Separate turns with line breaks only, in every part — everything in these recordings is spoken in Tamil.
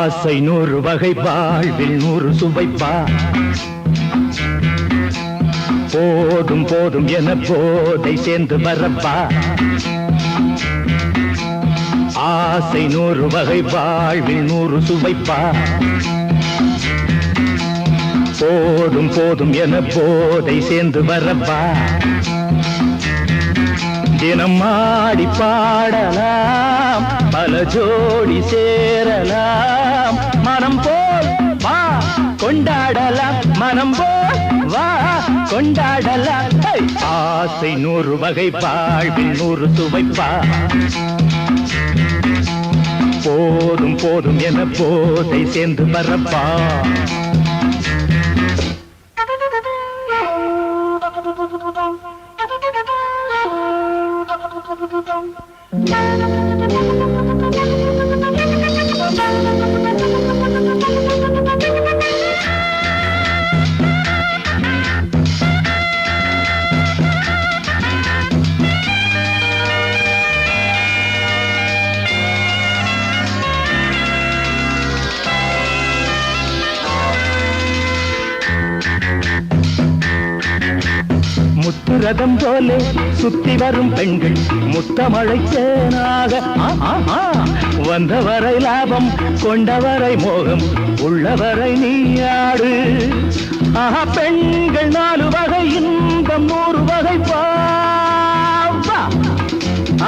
ஆசை 100 வகை வாழ்வில் 100 சுவைப்பா போதும் போதும் என போதை சேர்ந்து வரப்பா ஆசை 100 வகை வாழ்வில் 100 சுவைப்பா போதும் போதும் என போதை சேர்ந்து வரப்பா தினம் ஆடி பாடலாம் பல ஜோடி சேரலாம் மனம் போல் வா கொண்டாடலாம் மனம் போல் வா கொண்டாடலாம் ஆசை 100 வகை வாழ்வில் 100 சுவைப்பா போதும் போதும் என போதை சேர்ந்து வரப்பா முத்துரதம் போலே சுத்தி வரும் பெண்கள் முத்தமழை தேனாக வந்தவரை லாபம் கொண்டவரை மோகம் உள்ளவரை நீயாடு ஆஹா பெண்கள் 4 வகை இன்பம் 100 வகை பாவா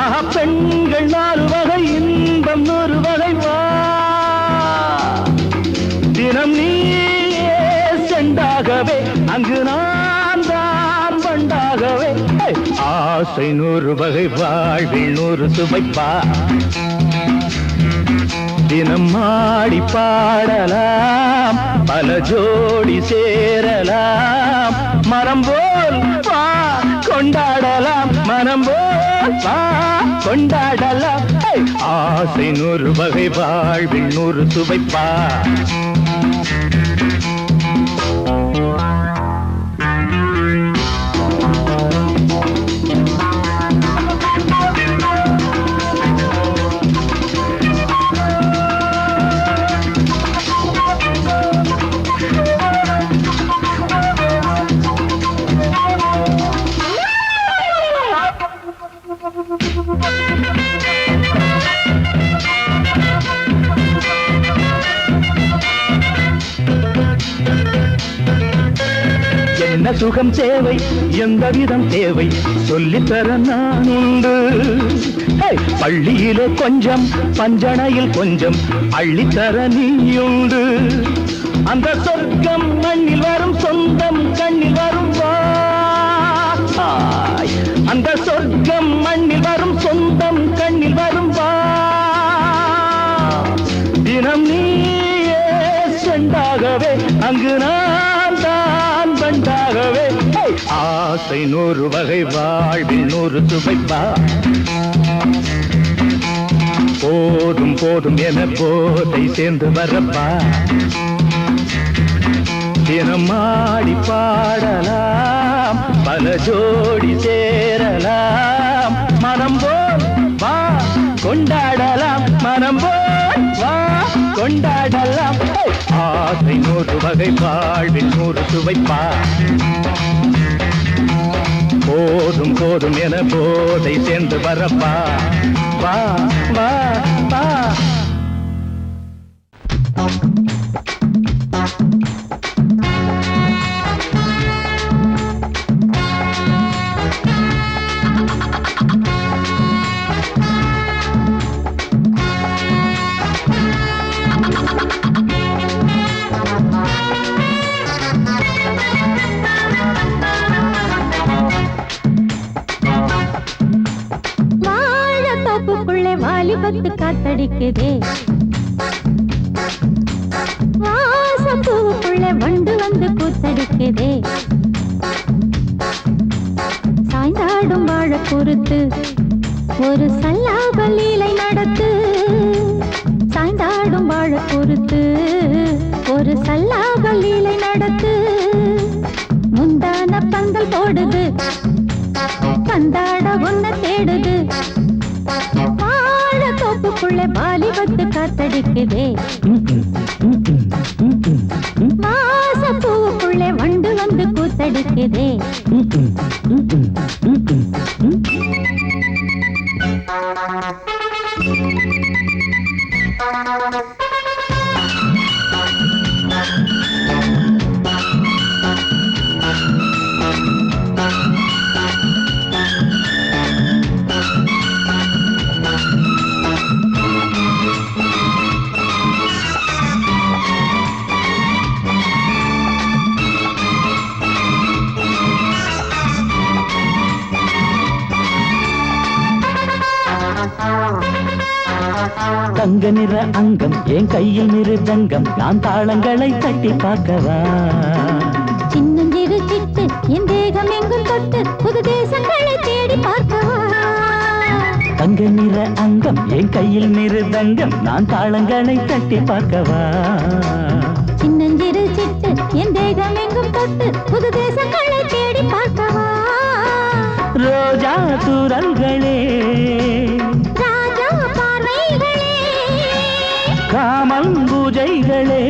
ஆஹா பெண்கள் 4 வகை இன்பம் 100 வகை வா தினம் நீயே செண்டாகவே அங்கு நான் தான் வண்டாகவே ஆசை 100 வகை வாழ்வில் 100 சுவைப்பா தினம் ஆடி பாடலாம் பல ஜோடி சேரலாம் மரம் போல் வா கொண்டாடலாம் மனம் போல் வா கொண்டாடலாம் ஆசை 100 வகை வாழ்வில் 100 சுவைப்பா என்ன சுகம் தேவை எந்த விதம் தேவை சொல்லித்தர நான் உண்டு பள்ளியிலே கொஞ்சம் பஞ்சணையில் கொஞ்சம் அள்ளித்தர நீயுண்டு அந்த சொர்க்கம் மண்ணில் வரும் சொந்தம் கண்ணில் வரும் அந்த சொர்க்கம் மண்ணில் வரும் சொந்தம் கண்ணில் வரும் தினம் நீயே செண்டாகவே அங்கு நான் தான் வண்டாகவே ஆசை 100 வகை வாழ்வில் 100 சுவைப்பா போதும் போதும் என போதை சேர்ந்து வரப்பா தினம் ஆடி பாடலாம் பல ஜோடி சேரலாம் மனம் போல் வா கொண்டாடலாம் மனம் போல் வா கொண்டாடலாம் ஆசை 100 வகை வாழ்வில் 100 சுவைப்பா போதும் போதும் என போதை சேர்ந்து வரப்பா வா வா வா
வாலிபத்து காத்தடிக்குதே வாசப்பூவுக்குள்ள வண்டு வந்து கூத்தடிக்குதே சாய்ந்தாடும் வாழ பொறுத்து ஒரு சல்லாப லீலை நடத்து சாய்ந்தாடும் வாழ பொறுத்து ஒரு சல்லாப லீலை நடத்து முந்தான பந்தல் போடுது பந்தாட உன்னை தேடுது வாழ தோப்புக்குள்ளே வாலிபத்து காத்தடிக்குதே காத்தடிக்குதே.
தங்க நிற அங்கம் என் கையில் மிருதங்கம் நான் தாளங்களை தட்டி பார்க்கவா.
சின்னஞ்சிறு சிட்டு என் தேகம் எங்கும் தொட்டு புது தேசங்களை தேடி பார்க்கவா.
தங்க நிற அங்கம் என் கையில் மிருதங்கம் நான் தாளங்களை தட்டி பார்க்கவா.
சின்னஞ்சிறு சிட்டு என் தேகம் எங்கும் தொட்டு புது தேசங்களை தேடி பார்க்கவா.
ரோஜா தூரல்களே
ராஜா பார்வைகளே
காமல் பூஜைகளே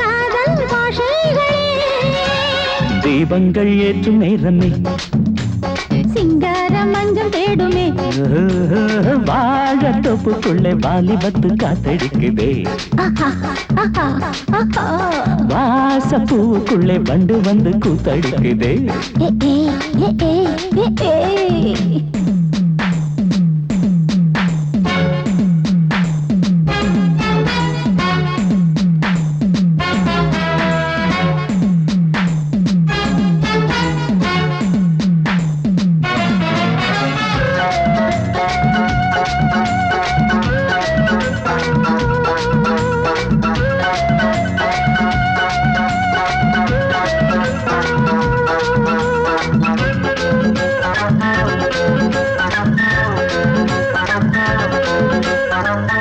காதல் பாஷைகளே
தீபங்கள் ஏற்றும் நேரமே
சிங்கார மஞ்சள் தேடுமே.
வாழ தொப்புக்குள்ளே வாலிபத்து காத்தடிக்குதே. வாசப்பூவுக்குள்ளே வண்டு வந்து கூத்தடிக்குதே.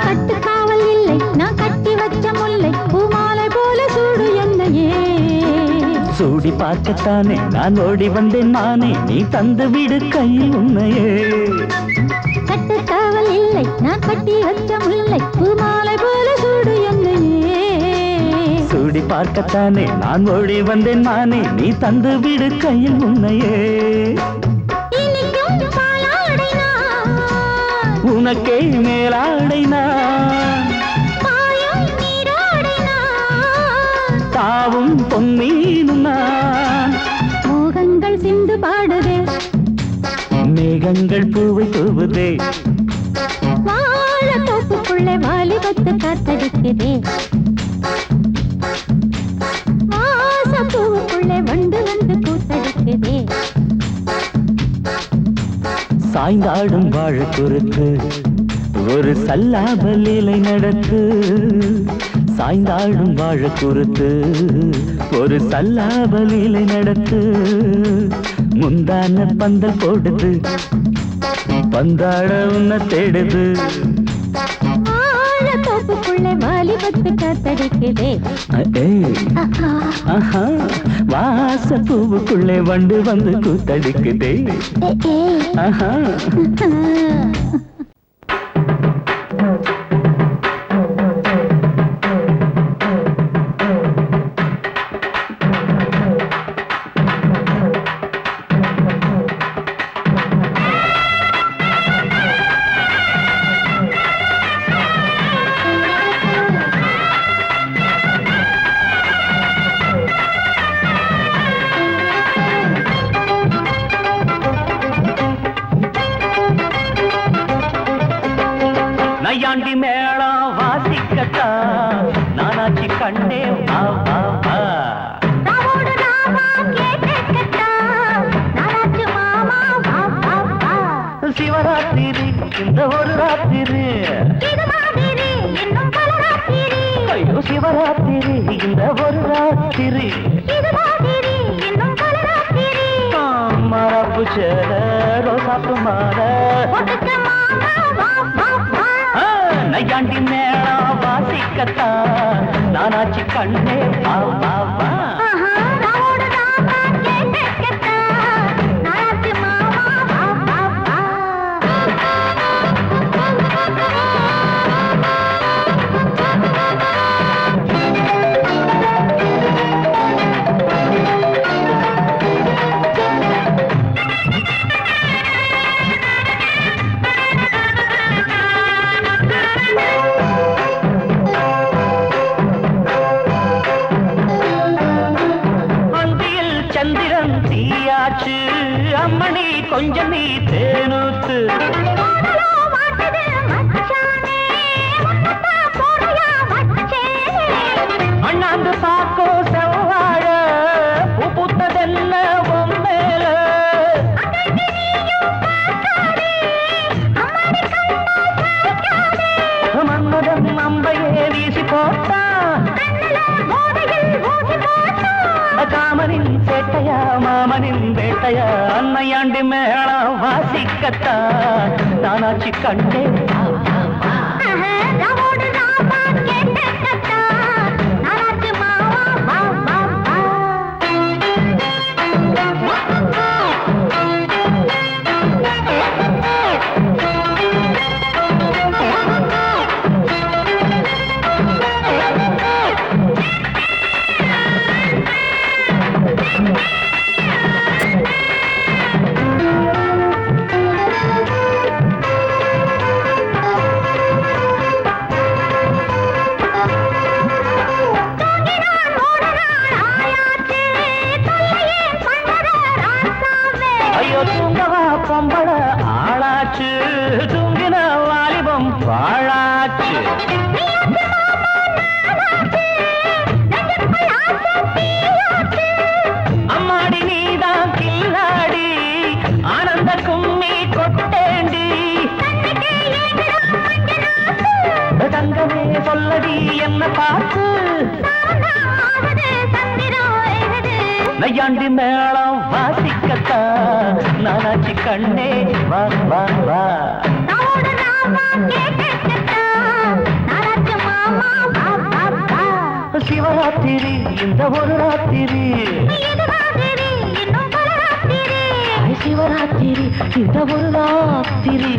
கட்டுக்காவல் இல்லை நான் கட்டி வச்ச முல்லை பூமாலை போல சூடு என்னையே.
சூடி பார்க்கத்தானே நான் ஓடி வந்தேன் மானே நீ தந்து விடு கையில் உன்னையே.
கட்டுக்காவல் இல்லை நான் கட்டி வச்ச முல்லை பூமாலை போல சூடு என்னையே.
சூடி பார்க்கத்தானே நான் ஓடி வந்தேன் மானே நீ தந்து விடு கையில் உன்னையே.
இனிக்கும் பாலாடை நான்
உனக்கே மேலாடை நான்
பாயும் நீராடை நான்
தாவும் பொன்மீனும் நான்.
மோகங்கள் சிந்து பாடுதே
மேகங்கள் பூவை தூவுதே.
வாழ தோப்புக்குள்ளே வாலிபத்து காத்தடிக்குதே. வாசப்பூவுக்குள்ளே வண்டு வந்து கூத்தடிக்குதே.
சாய்ந்தாடும் வாழ குறுக்கு ஒரு சல்லாப லீலை நடத்து. சாய்ந்தாடும் வாழ குறுத்து ஒரு சல்லாப லீலை நடத்து. முந்தான பந்தல் போடுது பந்தாட உன்னை தேடுது.
வாழ தோப்புக்குள்ளே வாலிபத்து காத்தடிக்குதே.
ஆஹா வாசப்பூவுக்குள்ளே வண்டு வந்து கூத்தடிக்குதே. ஆஹா நையாண்டி மேளம் வாசிக்கத்தா நானாச்சி கண்ணே வா வா வா.
ராவோடு ராவா கேட்டுக்கட்டா நானாச்சு மாமா வா வா வா.
சிவராத்திரி இந்த ஒரு ராத்திரி
இது மாதிரி இன்னும் பல ராத்திரி.
ஐயோ சிவராத்திரி இந்த ஒரு ராத்திரி
இது மாதிரி இன்னும் பல ராத்திரி.
மரப்பு சேர ரோசாப்பு மாற
ஒட்டுக்க மாமா வா வா வா.
நையாண்டி மேளம் வாசிக்கத்தா நானாச்சி கண்ணே வா வா வா.
ராவோடு ராவா கேட்டுக்கட்டா நானாச்சு மாமா வா வா வா.
அம்மணி கொஞ்சம் நீ தேனூத்து அண்ணாந்து பாக்கோ செவ்வாழ பூ பூத்ததெல்ல மேல மன்மதன் அம்பையே வீசி போட்டா காமனின் சேட்டையா மாமனின் வேட்டையா அன்னையாண்டி மேளம் வாசிக்கத்தா நானாச்சி கண்டே பொம்பள ஆளாச்சு தூங்கின வாலிபம் பாழாச்சு அம்மாடி நீதான் கில்லாடி ஆனந்த கும்மி கொட்டேண்டி தங்கமே சொல்லடி என்ன பார்த்து நையாண்டி மேளம் வாசிக்கத்தா நானாச்சி கண்ணே வா வா வா சிவராத்திரி இந்த ஒரு ராத்திரி சிவராத்திரி இந்த ஒரு ராத்திரி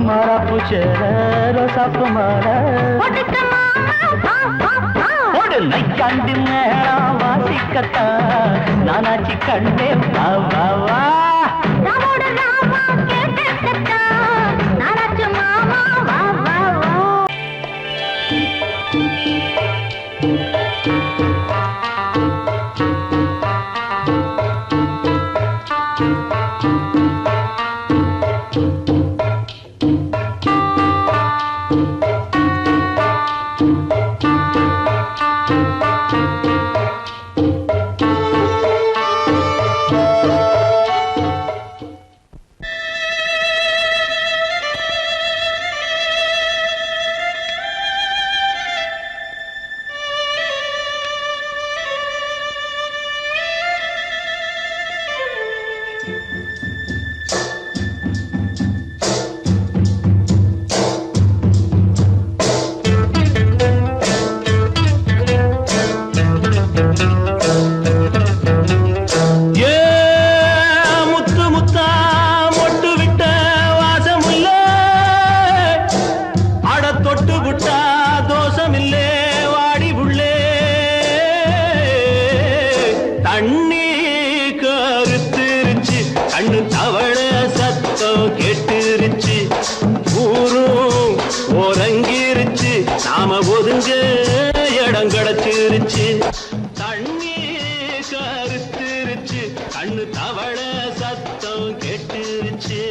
மாறாப்பு சேர ரோசாப்பு மாற நைக்காண்டி மேளம் வாசிக்கத்தா நானாச்சி கண்டே வா வா வா நாம ஒதுங்க இடம் கிடைச்சிருச்சு தண்ணி கருத்துருச்சு கண்ணு தவள சத்தம் கெட்டுருச்சு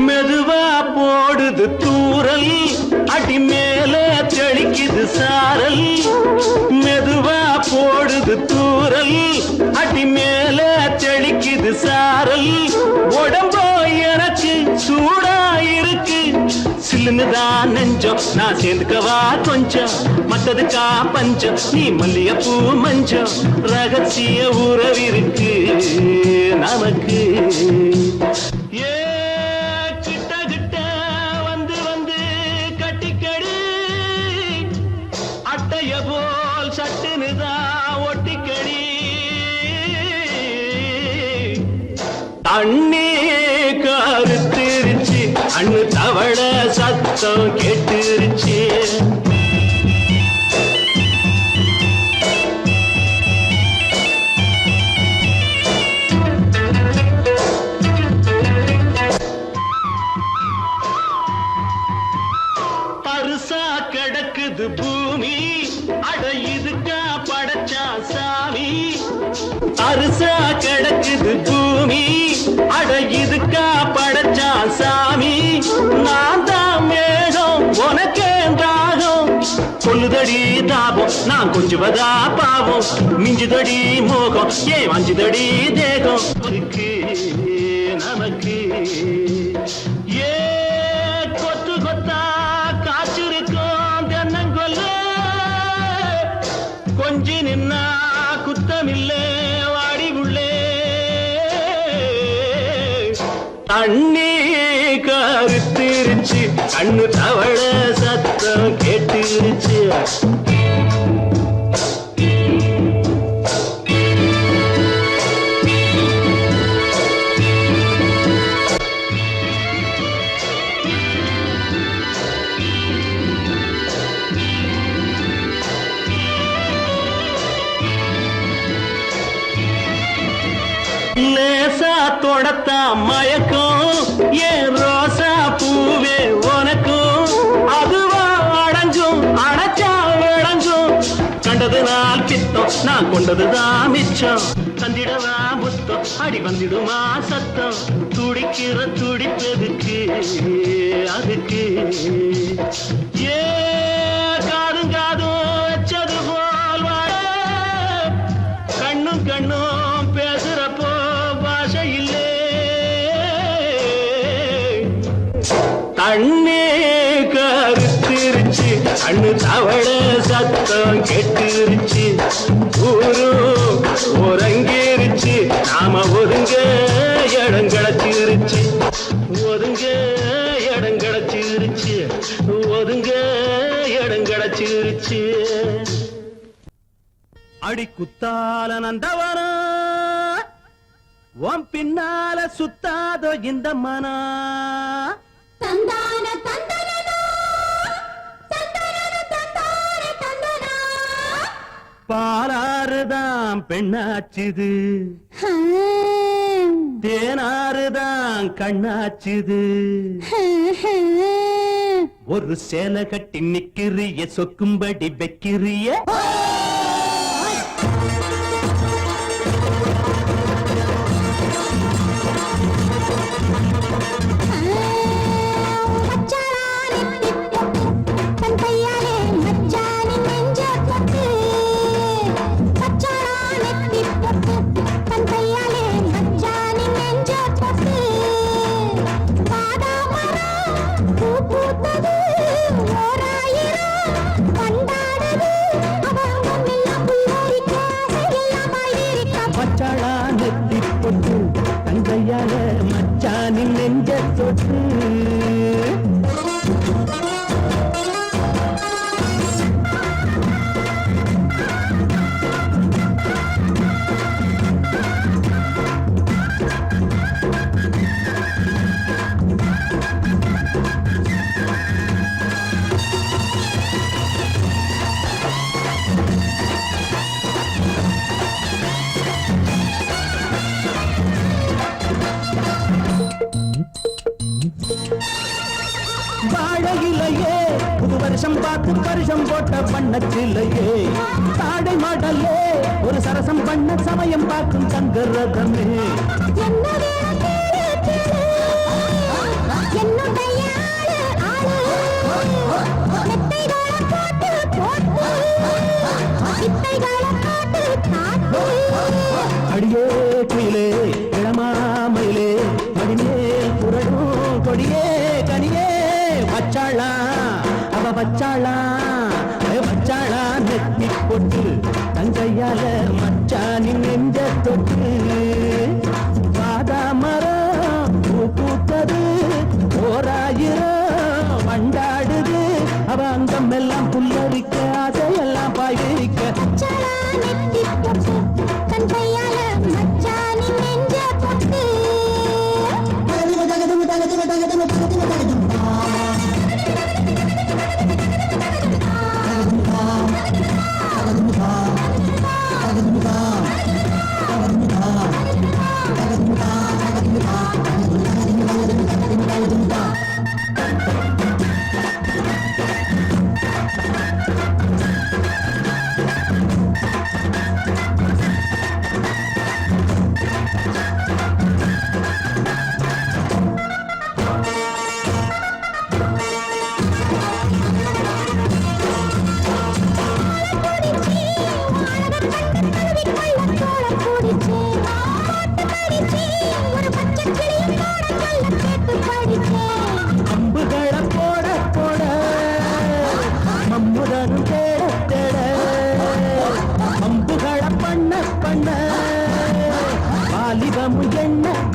மெதுவா போடுது தூரல் அடி மேல தெளிக்குது சாரல் மெதுவா போடுது தூரல் அடி மேல தெளிக்குது சாரல் உடம்போ எனக்கு சூடா இருக்கு சில்லுன்னுதான் நெஞ்சம் நான் சேர்ந்துக்கவா கொஞ்சம் மத்ததுக்கா பஞ்சம் நீ மல்லிகைப்பூ மஞ்சம் ரகசிய உறவிருக்கு நமக்கு போல் சட்டுனுதா ஒட்டிக்கடி தண்ணி கருத்திருச்சு அண்ணு தவள சத்தம் கேட்டுருச்சு இதுக்கா படைச்சா சாமி அரிசா கிடக்குது பூமி அட இதுக்கா படைச்சா சாமி நான் தான் மேகம் உனக்கே தாகம் சொல்லுதடி தாபம் நான் கொஞ்சுவதா பாவம் மிஞ்சுதடி மோகம் ஏன் வஞ்சுதடி தேகம் நமக்கு ஏ கொத்து கொத்தா காய்ச்சிருக்கோம் தென்னங்கொல்ல கொஞ்சி நின்னா குத்தமில்லே வாடி உள்ளே தண்ணி கருத்திருச்சு கண்ணு தவள சத்தம் கேட்டுருச்சு லேசா தொடத்தா மயக்கம் ஏன் ரோசா பூவே உனக்கும் அதுவா அடங்கும் அடைச்சா விளங்கும் கண்டது நாள் பித்தம் நான் கொண்டதுதான் மிச்சம் தந்திடவா புத்தம் அடி வந்திடுமா சத்தம் துடிக்கிற துடிப்பதுக்கு அதுக்கு ஏ காதும் காதும் வச்சது போல் வாழ கண்ணும் கண்ணும் பேசுறப்போ பாஷை இல்லே தண்ணே கருத்திருச்சு கண்ணு தவள சத்தம் கெட்டுருச்சு ஊரு உறங்கிருச்சு நாம ஒதுங்க இடம் கிடைச்சிருச்சு ஒதுங்க இடம் கிடைச்சிருச்சு ஒதுங்க இடம் கிடைச்சிருச்சு அடி குத்தால நந்தவனா உன் பின்னால சுத்தாதோ இந்த மனா
தந்தான தந்தனனா தந்தனன தந்தான தந்தனா
பாலாறுதான் பெண்ணாச்சுது தேனாறுதான் கண்ணாச்சுது ஒரு சேலை கட்டி நிக்கிறிய சொக்கும்படி வைக்கிறிய தங்கையால மச்சானின் நெஞ்ச தொட்டு வாழையிலையே புது வருஷம் பார்த்து வருஷம் போட்ட வண்ணச்சிலையே தாடை மாடலே ஒரு சரசம் பண்ண சமயம் பார்க்கும் சங்கரதமே அடியே குயிலே இளமாமயிலே மடிமேல் புரடும் கொடியே கனியே வச்சாளா அவ வச்சாளா வச்சாளா நெத்தி போட்டு தங்கையால மச்சானின் நெஞ்ச தொட்டு வாதா மரம் பூ பூத்தது ஓராயிரம் வண்டாடுது அவ அங்கம் எல்லாம் புல்லரிக்க ஆசையெல்லாம் பாய்விரிக்க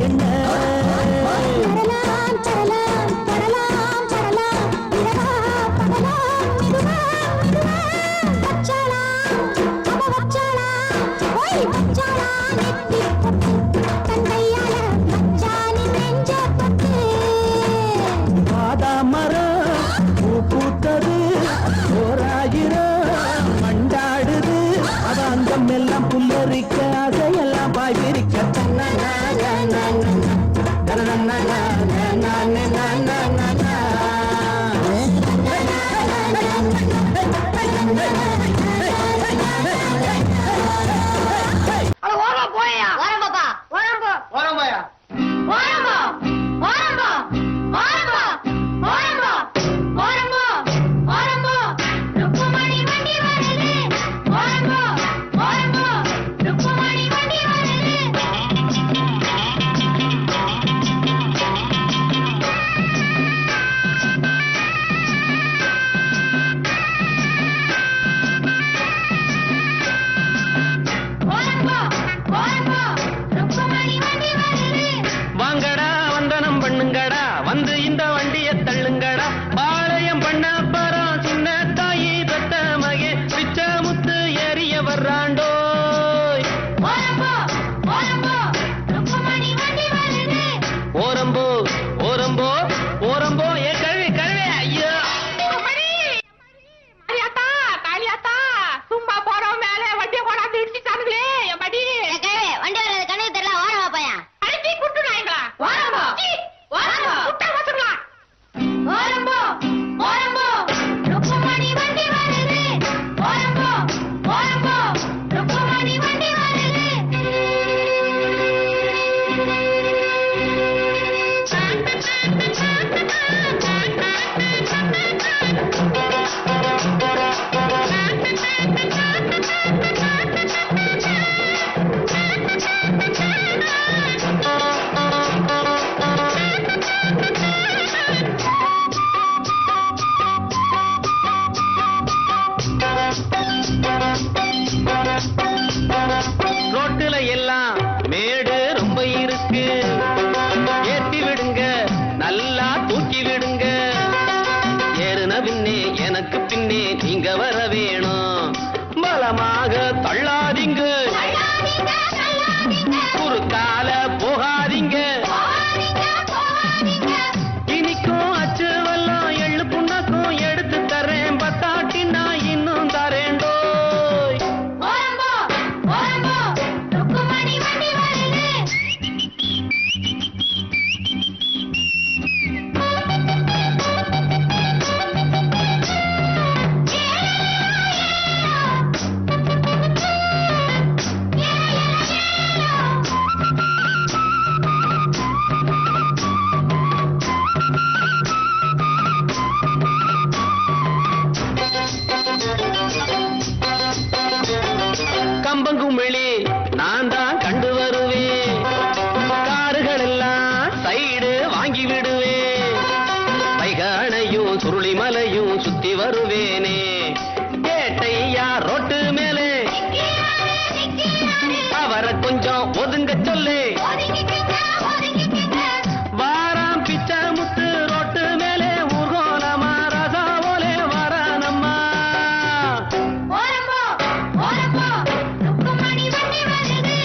கண்ண
தரலாம் தரலாம் தரலாம் தரலாம் இரவா பகலாம் மெதுவா மெதுவா வச்சாளா அவ வச்சாளா ஓய் வச்சாளா நெத்தி பொட்டு தந்தையால வச்சானி நெஞ்ச பட்டு
பாதாமரம் பூ பூத்தது ஓராயிரம் மண்டாடுது அவ அங்கம் எல்லாம் புல்லரிக்க அதையெல்லாம் பாய்விரிக்க வாங்கடா வந்தனம் பண்ணுங்கடா வந்து இந்த வண்டியை தள்ளுங்கடா பாளையம் பண்ண பரம் சின்ன தாயி தத்த மகே பிச்ச முத்து ஏறிய வர்றாண்டோய் ஓரம்போ ஓரம்போ ஓரம்போ ஏ கழுவி கழுவி ஐயோ
சும்மா போறோம் மேல வண்டியை கொண்டாந்து இடிச்சுட்டானுங்களே படி
வண்டி வர்றது கணக்கு தெரியல வாரவா பையன்
அடிச்சு குட்டுனாங்களா வாரம்போ வாரம்போ குட்ட வசங்களா
ஓரம்போ ஓரம்போ ருக்குமணி வண்டி வருது ஓரம்போ ஓரம்போ ருக்குமணி வண்டி வருது
ரோட்டுல எல்லாம் மேடு ரொம்ப இருக்கு ஏத்தி விடுங்க நல்லா தூக்கி விடுங்க ஏறுன பின்னே எனக்கு பின்னே நீங்க வர வேணும் பலமாக தள்ளாதீங்க குறுக்கால போகாதீங்க இனிக்கும் அச்சு வெல்லம் எள்ளு புண்ணாக்கும் எடுத்து தரேன் பத்தாட்டி நான் இன்னும் தரேண்டோய்
ஓரம்போ ஓரம்போ ருக்குமணி வண்டி வருது
கம்பங்குமிழி நான் தான் கண்டு வருவேன் காருகள் எல்லாம் சைடு வாங்கி விடுவேன் வைகானையும் சுருளிமலையும் சுத்தி வருவேனே கேட்டையா ரோட்டு மேலே அவரை கொஞ்சம் ஒதுங்க சொல்லு வாராம் பிச்சை முத்து ரோட்டு மேலே ஊர்கோலமா ரசாவோலே வரானம்மா
ஓரம்போ ஓரம்போ ருக்குமணி வண்டி வருது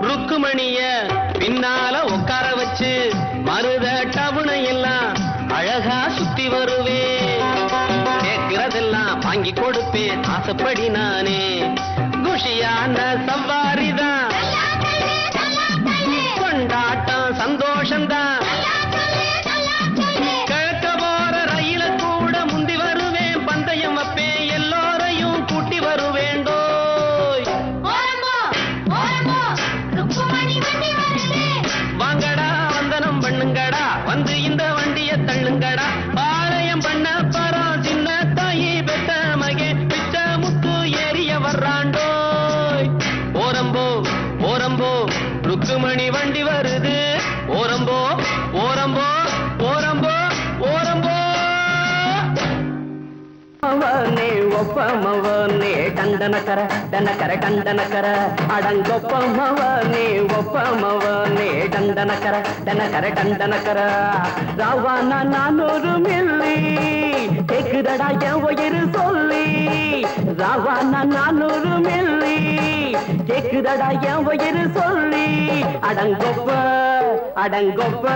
ருக்குமணிய பின்னால உட்கார வச்சு மருத டவுனை எல்லாம் அழகா சுத்தி வருவேன் கேட்கிறதெல்லாம் வாங்கி கொடுப்பேன் ஆசைப்படி நானே குஷியான சவாரிதான் கொண்டாட்டம் சந்தோஷம்தான் கிழக்க போற ரயில கூட முந்தி வருவேன் பந்தயம் வைப்பேன் எல்லோரையும் கூட்டி வருவேண்டோய்
ஓரம்போ ஓரம்போ ருக்குமணி வண்டி வருது
வாங்கடா வந்தனம் பண்ணுங்கடா வந்து இந்த வண்டியை தள்ளுங்கடா பாளையம் பண்ண பரம் சின்ன
ಒಪ್ಪಮವನೇ ದಂಡನಕರ ದನಕರ ದಂಡನಕರ ಅಡಂಗೊಪ್ಪಮವನೇ ಒಪ್ಪಮವನೇ ದಂಡನಕರ ದನಕರ ದಂಡನಕರ ரவான 400 மில்லி கேக்குதடா என் உயிர் சொல்லி ரவான 400 மில்லி கேக்குதடா என் உயிர் சொல்லி அடங்கொப்ப அடங்கொப்ப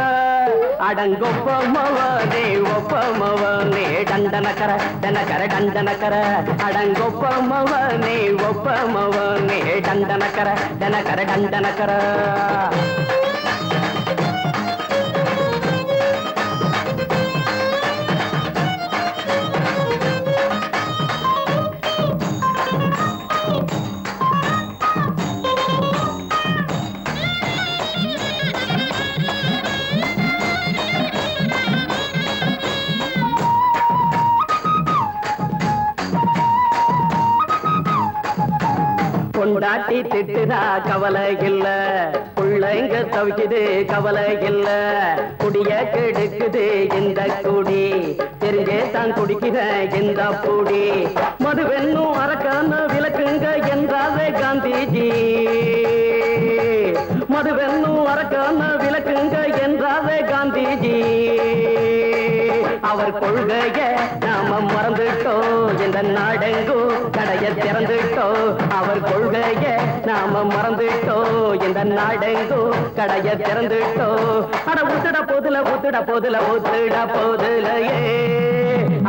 அடங்கொப்ப மவனே ஒப்பமவனே டண்டனக்கர டனக்கர டண்டனக்கர அடங்கொப்ப மவனே ஒப்பமவனே டண்டனக்கர டனக்கர டண்டனக்கர கொண்டாட்டி திட்டுதா கவலை இல்ல புள்ளைங்க தவிக்குது கவலை இல்ல குடிய கெடுக்குது இந்த குடி தெரிஞ்சே தான் குடிக்கிற இந்த பூடி மதுவென்னும் அரக்கான விளக்குங்க என்றாரே காந்திஜி மதுவென்னும் அரக்கான விளக்குங்க என்றாரே காந்திஜி அவர் கொள்கைய நாம மறந்துட்டோம் இந்த நாடெங்கும் கடைய திறந்துட்டோம் அவர் கொள்கைய நாம மறந்துட்டோம் இந்த நாடெங்கும் கடைய திறந்துட்டோம் அட ஊத்துட போதுல ஊத்துட போதுல ஊத்துட போதுலையே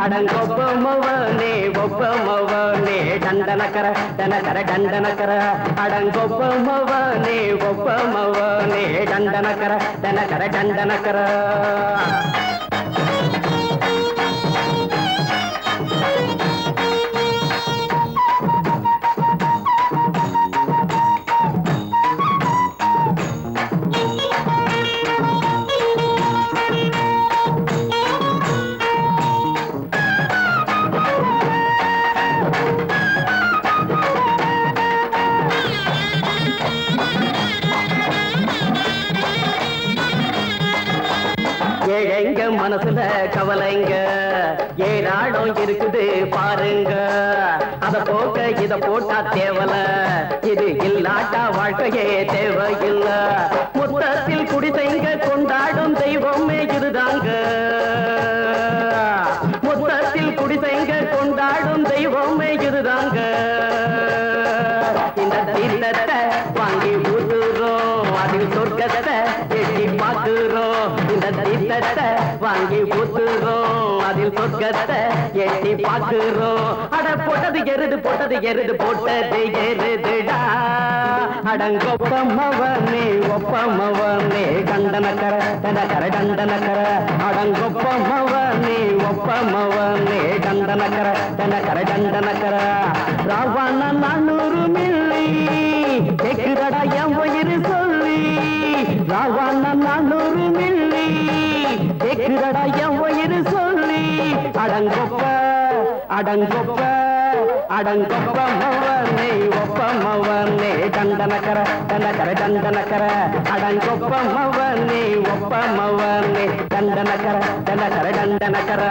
அடங்கொப்பமவனே ஒப்பமவனே டண்டனக்கர டனக்கர டண்டனக்கர அடங்கொப்பமவனே ஒப்பமவனே டண்டனக்கர டனக்கர டண்டனக்கர ஏழைங்க மனசுல கவலைங்க ஏராளம் இருக்குது பாருங்க அத போக்க இத போட்டா தேவல இது இல்லாட்டா வாழ்க்கையே தேவையில்ல மொத்தத்தில் குடிசைங்க கொண்டாடும் தெய்வமே இதுதாங்க மொத்தத்தில் குடிசைங்க கொண்டாடும் தெய்வமே இதுதாங்க இந்த தீர்த்தத்தை வாங்கி ஊத்துறோம் அதில் சொர்க்கத்தை எட்டி பார்க்கிறோம் இந்த தீர்த்தத்தை வாங்கி ஊத்துறோம் அதில் சொர்க்கத்தை எட்டி பார்க்கிறோம் அட போட்டது எருது போட்டது எருதுடா அடங்கொப்பமவனே ஒப்பமவனே கண்டனக்கர டனக்கர டண்டனக்கர அடங்கொப்பமவனே ஒப்பமவனே கண்டனக்கர டனக்கர டண்டனக்கர ரவான 400 மில்லி கேக்குதடா என் உயிர் சொல்லி ரவான 400 மில்லி கேக்குதடா என் உயிர் சொல்லி அடங்கொப்ப அடங்கொப்ப அடங்கொப்பமவனே ஒப்பமவனே டண்டனக்கர டனக்கர டண்டனக்கர அடங்கொப்பமவனே ஒப்பமவனே டண்டனக்கர டனக்கர டண்டனக்கர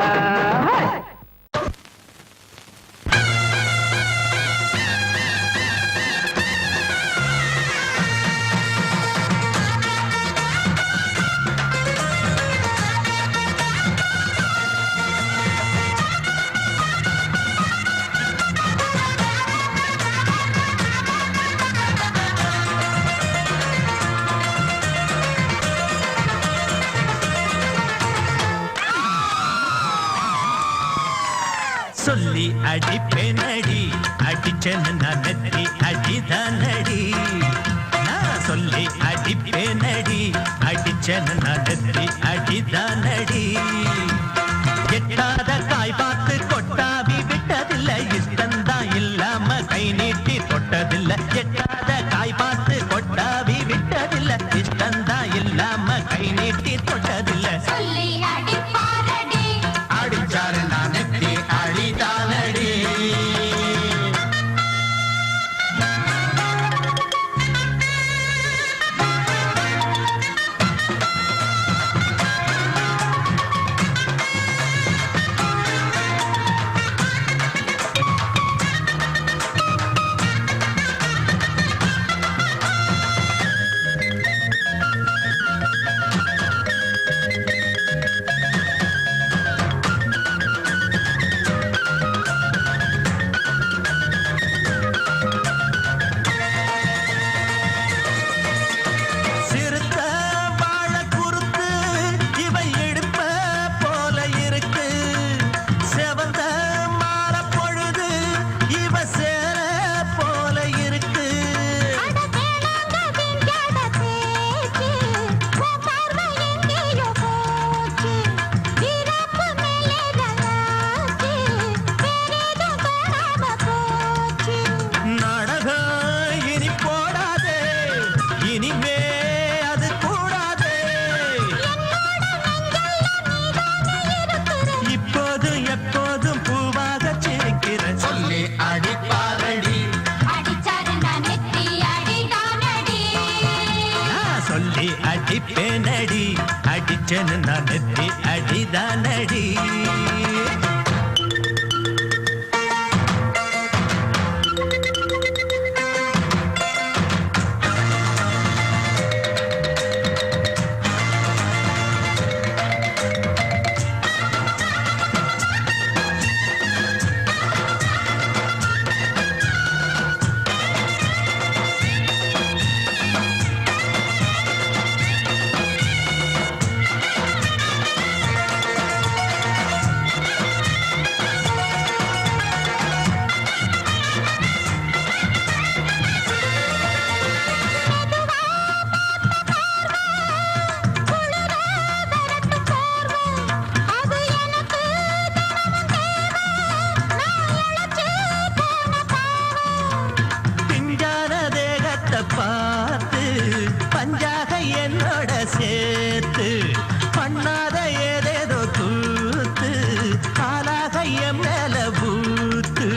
சொல்லி அடிப்பேனடி அடிச்சேன்னு நான் நெத்தி அடிதானடி நான் சொல்லி அடிப்பேனடி அடிச்சேன்னு நான் நெத்தி அடிதானடி எட்டாத காய் பார்த்து கொட்டாவி விட்டதில்லை இஷ்டந்தான் இல்லாம கை நீட்டி தொட்டதில்லை எட்டாத காய் பார்த்து கொட்டாவி விட்டதில்லை இஷ்டந்தான் இல்லாம கை நீட்டி தொட்டதில்லை
சொல்லி அடிப்பாரடி
அடிச்சாரு நான் நெத்தி அடிதானடி அடிச்சேன்னு நான் நெத்தி அடிதானடி. பார்த்து பஞ்சாக என்னோட சேர்த்து பண்ணாத ஏதேதோ கூத்து ஆளாக என் மேல பூத்து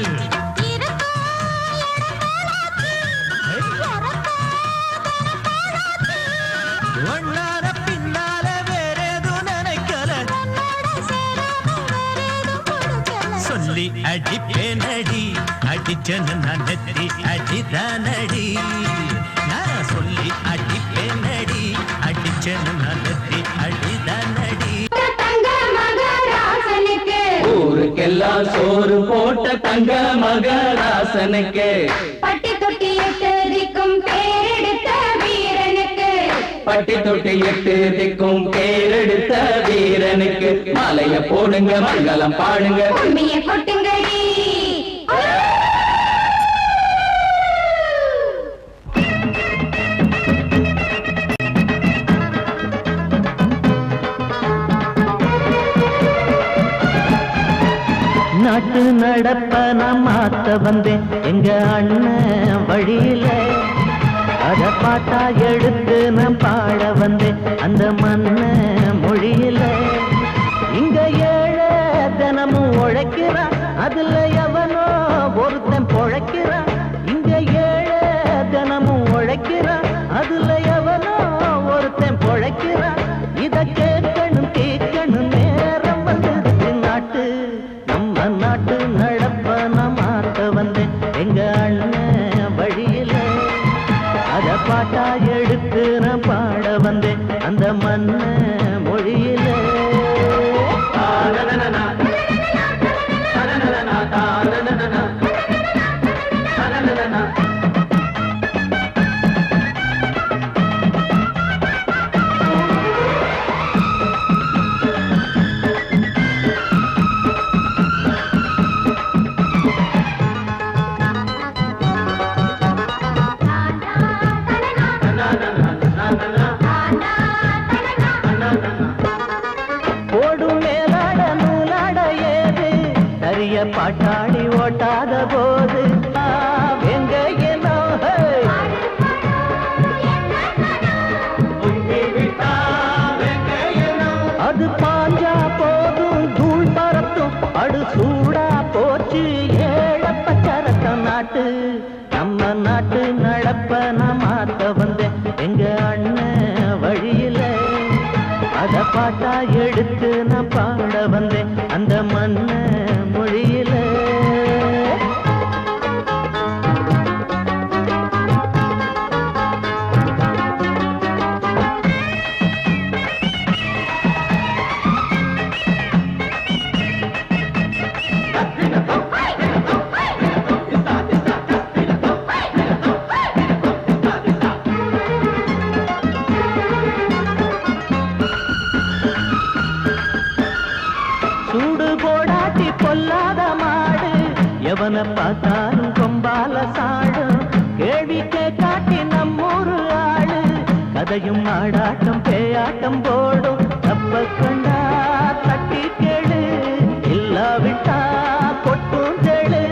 ஒன்னார பின்னால வேறேதோ நினைக்கல சொல்லி அடிப்பேனடி அடிச்சன்னு நான் நெத்தி அடிதானடி. நான் சொல்லி அடிப்பேனடி அடிச்சன்னு நான் நெத்தி அடிதானடி.
ஊருக்கெல்லாம் சோறு போட்ட தங்க மகராசனுக்கு
பட்டி தொட்டி எட்டு திக்கும் பேரெடுத்த வீரனுக்கு
பட்டி தொட்டி எட்டு திக்கும் பேரெடுத்த வீரனுக்கு மாலைய போடுங்க மங்களம் பாடுங்க
உண்மைய கொட்டுங்கடி.
நாட்டு நடப்ப நான் மாத்த வந்தேன் எங்க அண்ணன் வழியில அத பாட்டா எடுத்து நான் பாட வந்தேன் அந்த மண்ண மொழியில. இங்க ஏழை தினமும் உழைக்கிறான் அதுல எவனோ ஒருத்தன் பொழைக்கிறான். இங்க ஏழை தினமும் உழைக்கிறான் அதுல எவனோ ஒருத்தன் பொழைக்கிறான். இத கேட்கணும் கேட்கணும் நேரம் வந்துடுச்சு. நாட்டு நம்ம நாட்டு நடப்ப நான் மாத்த வந்தேன் எங்க அண்ணன் வழியில அத பாட்டா எடுத்து நான் பாட வந்தேன் அந்த மண்ண மொழியில. ஓடும் மேலாட நூலாட ஏது நிறைய பாட்டாளி ஓட்டாத போது எங்க ஏனோ அது பாஞ்சா போதும் தூள் பரத்தும் அடு சூடா போச்சு ஏழப்பச்சரத்த நாட்டு நம்ம நாட்டு நடப்ப நான் மாத்த வந்தேன் எங்க அண்ணன் வழியில அத பாட்டா எடுத்து நான் பாட வந்தேன் அந்த மண்ண மொழியில. சூடு போடாட்டி பொல்லாத மாடு எவனை பார்த்தாலும் கொம்பால சாடும். கேள்வி கேட்காட்டி நம்மூரு ஆளு கதையும் ஆடாட்டம் பேயாட்டம் போடும். தப்ப கண்டா தட்டி கேளு இல்லாவிட்டா கொட்டும் கேளு.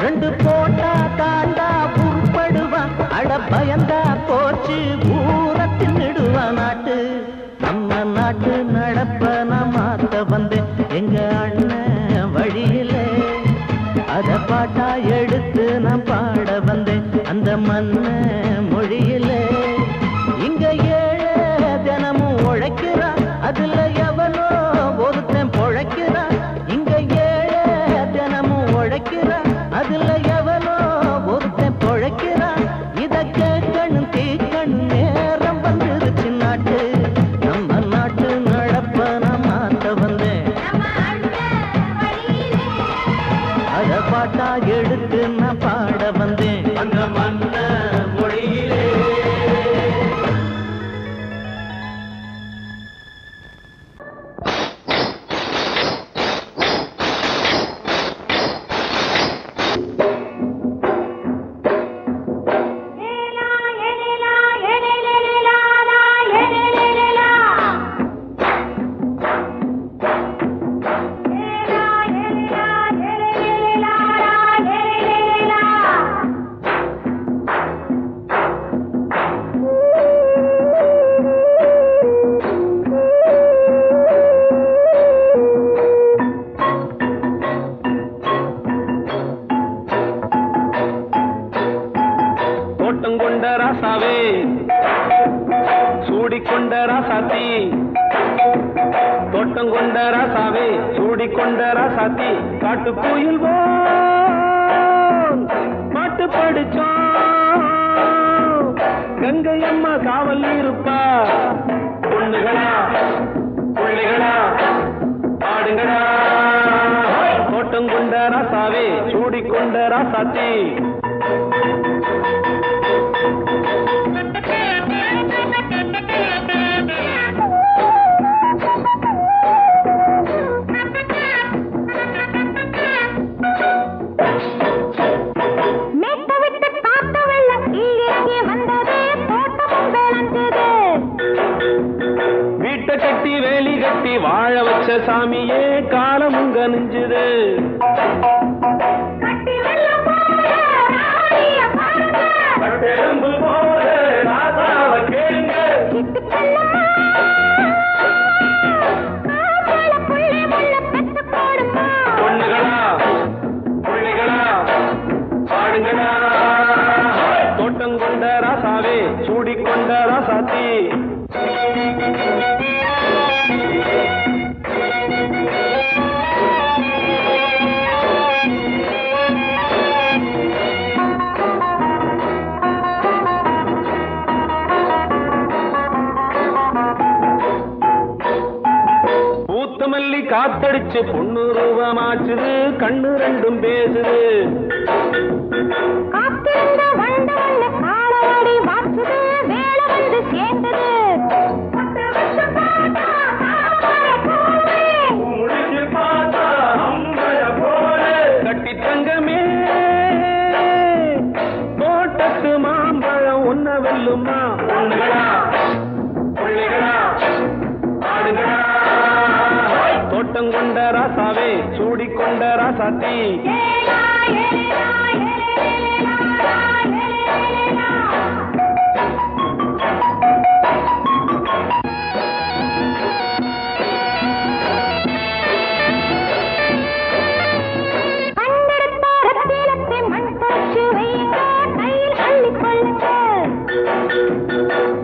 ரெண்டு போட்டா தாண்டா உருப்படுவான் அட பயந்தா போச்சு ஊரத்தில் நெடுவான். நாட்டு நம்ம நாட்டு நடப்ப நான் மாத்த வந்தேன் எங்க அண்ணன் வழியில அத பாட்டா எடுத்து நான் பாட வந்தேன் அந்த மண்ண மொழியில இங்க ஏழை தினமும் உழைக்கிறான், அதுல எவனோ ஒருத்தன் பொழைக்கிறான். இங்க ஏழை தினமும் உழைக்கிறான், அதுல எவனோ ஒருத்தன் பொழைக்கிறான். இத கேட்கணும் தீக்கணும் நேரம் வந்துருச்சு நாட்டு, நம்ம நாட்டு நடப்ப நான் மாத்த வந்தேன். அத பாட்டா எடுத்து நான் பாட வந்தேன் அந்த மண்ண மொழியிலே.
தோட்டங்கொண்ட ராசாவே சூடிக்கொண்ட ராசாத்தி, தோட்டங்கொண்ட ராசாவே சூடிக்கொண்ட ராசாத்தி, காட்டுக்குயில் பாட்டு படிச்சோம். கங்கை அம்மா காவல் இருப்பா, பொண்ணுகளா பிள்ளைகளா ஆடுங்களா. தோட்டங்கொண்ட ராசாவே சூடிக்கொண்ட ராசாத்தி. வீட்டை கட்டி வேலி கட்டி வாழ வச்ச சாமியே காலமும் கனிஞ்சுது. பொண்ணுகளா பிள்ளைகளா பாடுங்களா. தோட்டங்கொண்ட ராசாவே சூடிக்கொண்ட ராசாத்தி. பூத்தமல்லி காத்தடிச்சு பொண்ணு ரூபமாச்சுது, கண்ணு ரெண்டும் பேசுது. கட்டி தங்கமே தோட்டத்து மாம்பழம் ஒன்ன வெல்லுமா. பொண்ணுகளா பிள்ளைகளா ஆடுகளா. தோட்டங்கொண்ட ராசாவே சூடிக்கொண்ட ராசாத்தி.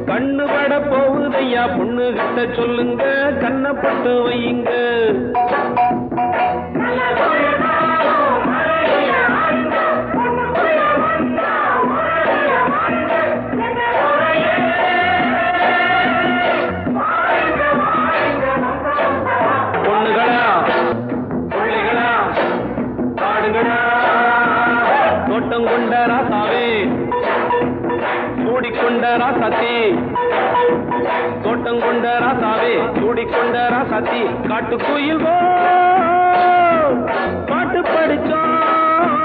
கண்ணு பட போகுதையா பொண்ணு கிட்ட சொல்லுங்க, கண்ணப்பட்டு வையுங்க. பொண்ணுகளா பிள்ளைகளா பாடுங்களா. தோட்டங்கொண்ட ராசாவே சூடிக்கொண்ட ராசாத்தி. தோட்டங்கொண்ட ராசாவே சூடிக்கொண்ட ராசாத்தி, காட்டுக்குயில் பாட்டு படிச்சோம்.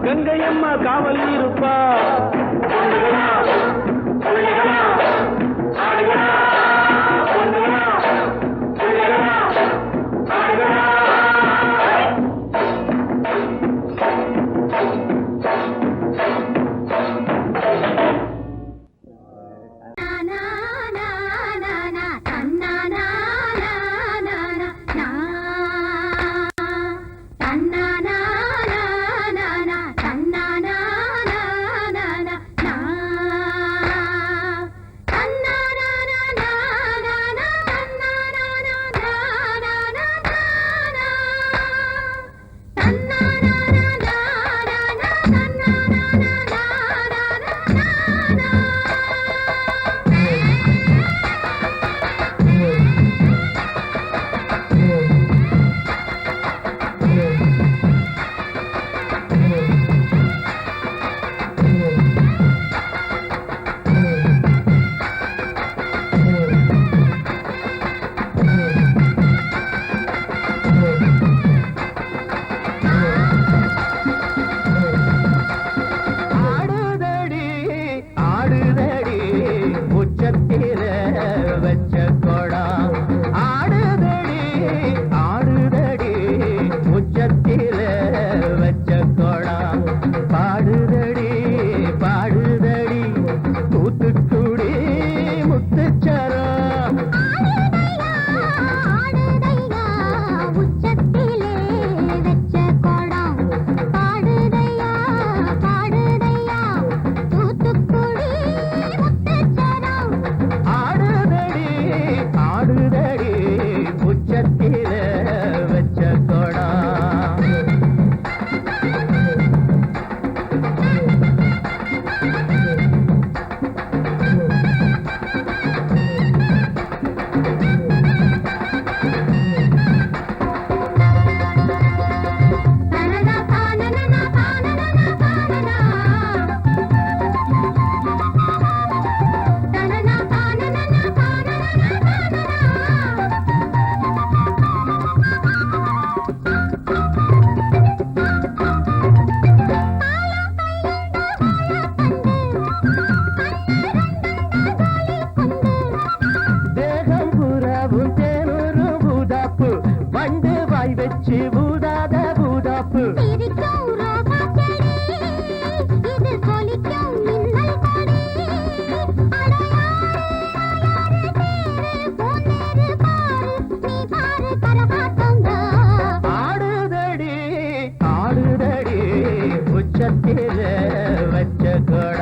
கங்கை அம்மா காவல் இருப்பா, பொண்ணுகளா பிள்ளைகளா ஆடுகளா. பொண்ணுகளா பிள்ளைகளா ஆடுகளா.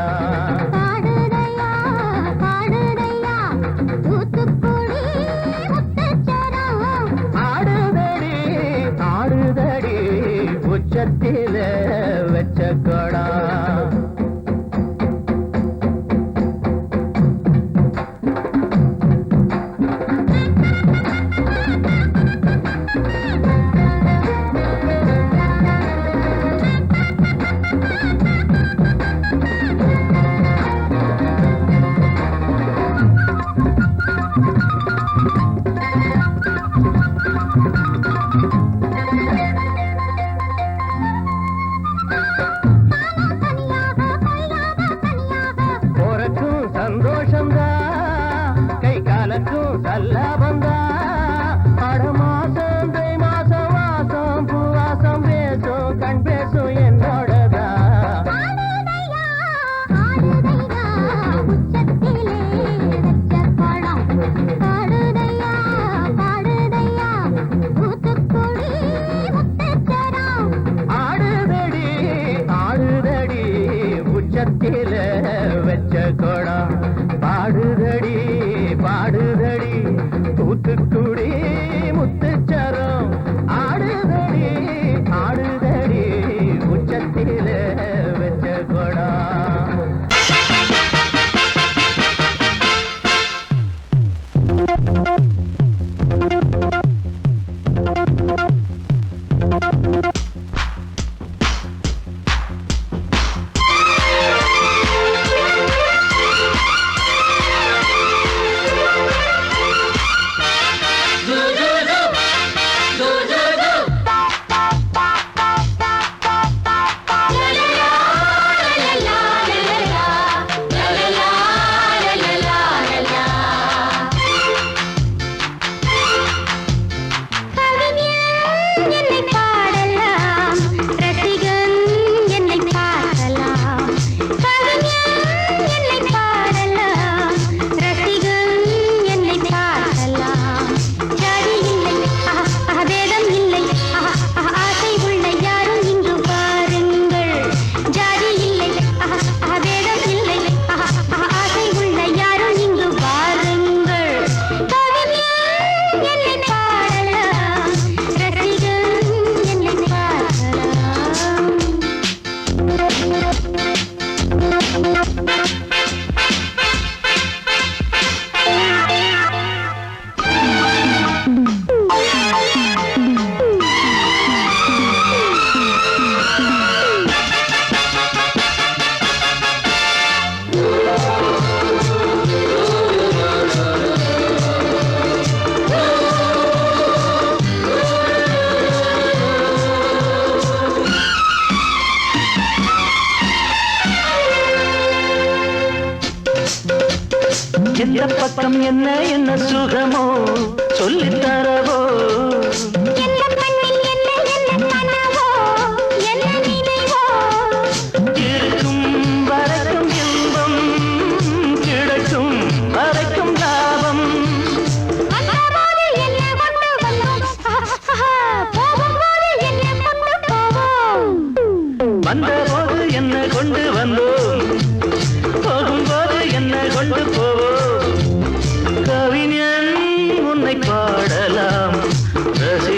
கொடா
பாடுதையா பாடுதையா தூத்துக்குடி முத்துச்சரம்
ஆடுதடி ஆடுதடி உச்சத்தில வச்ச கொடா போறக்கும் சந்தோஷம்தா கை காலக்கும் சல்லாபந்தா அட மாசம் தை மாசம் வாசம் பூவாசம் பேசும் கண் பேசும் என்னோடதா
ஆடுதையா ஆடுதையா உச்சத்திலே வச்ச பழம் பாடுதையா பாடுதையா தூத்துக்குடி முத்துச்சரம்
ஆடுதடி ஆடுதடி உச்சத்தில வச்ச கொடா பாடுதடி பாடுதடி தூத்துக்குடி முத்துச்சரம் ஆடுதடி ஆடுதடி உச்சத்தில வச்ச கொடா
என்னை பாடலாம் ரசிகன் என்னை பார்க்கலாம் கவிஞன் என்னை பாடலாம் ரசிகன் என்னை பார்க்கலாம் ஜாதி இல்லை வேதம் இல்லை ஆசை உள்ள யாரும் இங்கு பாருங்கள் ஜாதி இல்லை வேதம் இல்லை ஆசை உள்ள யாரும் இங்கு பாருங்கள் கவிஞன் என்னை பாடலாம் ரசிகன் என்னை
எந்த பக்கம் என்ன என்ன சுகமோ சொல்லித் தரவோ
என்ன பண்ணில் என்ன என்ன கனவோ என்ன நினைவோ
இருக்கும் வரைக்கும் இன்பம் கிடைக்கும் வரைக்கும் லாபம்
வந்தபோது என்ன கொண்டு வந்தோம் போகும்போது என்ன கொண்டு போவோம்
வந்தபோது என்ன கொண்டு வந்தோம் போகும்போது என்ன கொண்டு போவோம் கவிஞன் உன்னை பாடலாம் ரசி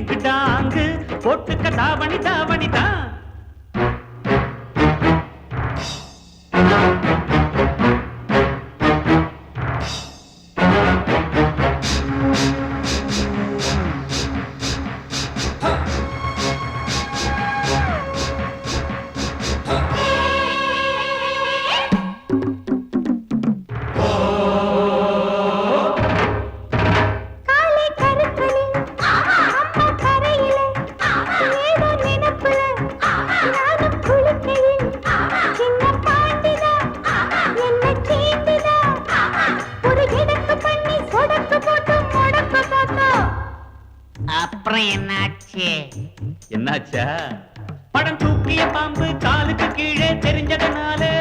டிங்கு டாங்கு போட்டுக்க தாவணி தாவணி தான்
அப்புறம் என்னாச்சு?
என்னாச்சா படம் தூக்கிய பாம்பு காலுக்கு கீழே தெரிஞ்சதனாலே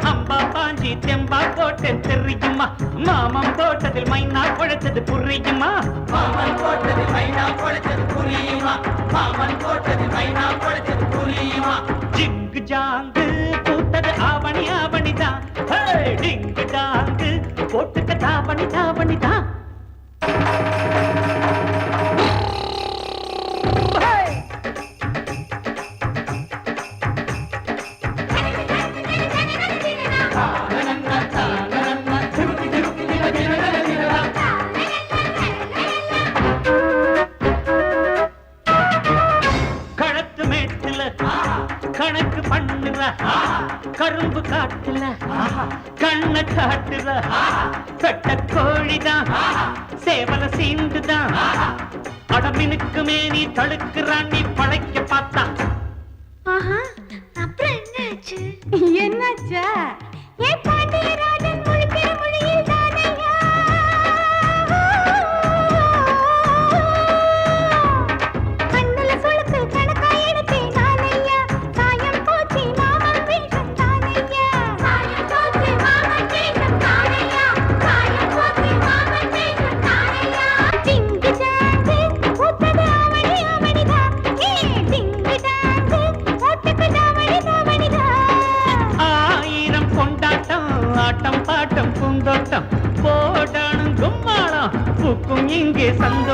அம்பா பாஞ்சி தெம்பா போட்டு தெரியுமா மாமன் போட்டதில் மைனா குழைச்சது புரியுமா மாமன் போட்டதில் மைனா குழைச்சது புரியுமா மாமன் போட்டதில் மைனா குழைச்சது புரியுமா ஜிங்கு ஜாங்கு பூத்தது ஆவணி ஆவணிதான் டிங்கு டாங்கு போட்டுக்க தாவணி தாவணி தான் களத்து மேட்டுல கணக்கு பண்ணுற கரும்பு காட்டுல கண்ண காட்டுற கட்ட கோழிதான் சேவல சீந்துதான் அடமினுக்கு மேனி தழுக்குறான் நீ பழைக்க பார்த்தா
அப்புறம் என்னாச்சு? என்னாச்சா? ஏ பாண்டியராஜன் முழிக்கிற மொழியில் தானையா கண்ணுல சுளுக்கு கணக்கா எடுத்தேன் நானையா சாயம் போச்சு மாமன் வேஷம் தானையா சாயம் போச்சு மாமன் வேஷம் தானையா சாயம் போச்சு மாமன் வேஷம் தானையா டிங்கு டாங்கு போட்டது ஆவணி ஆவணிதா ஏ டிங்கு டாங்கு போட்டுக்கு தாவணி தாவணிதா
ஆயிரம் கொண்டாட்டம் ஆட்டம் பாட்டம் பூந்தோட்டம் போடணும் கும்மாளம் பூக்கும் இங்கே சந்த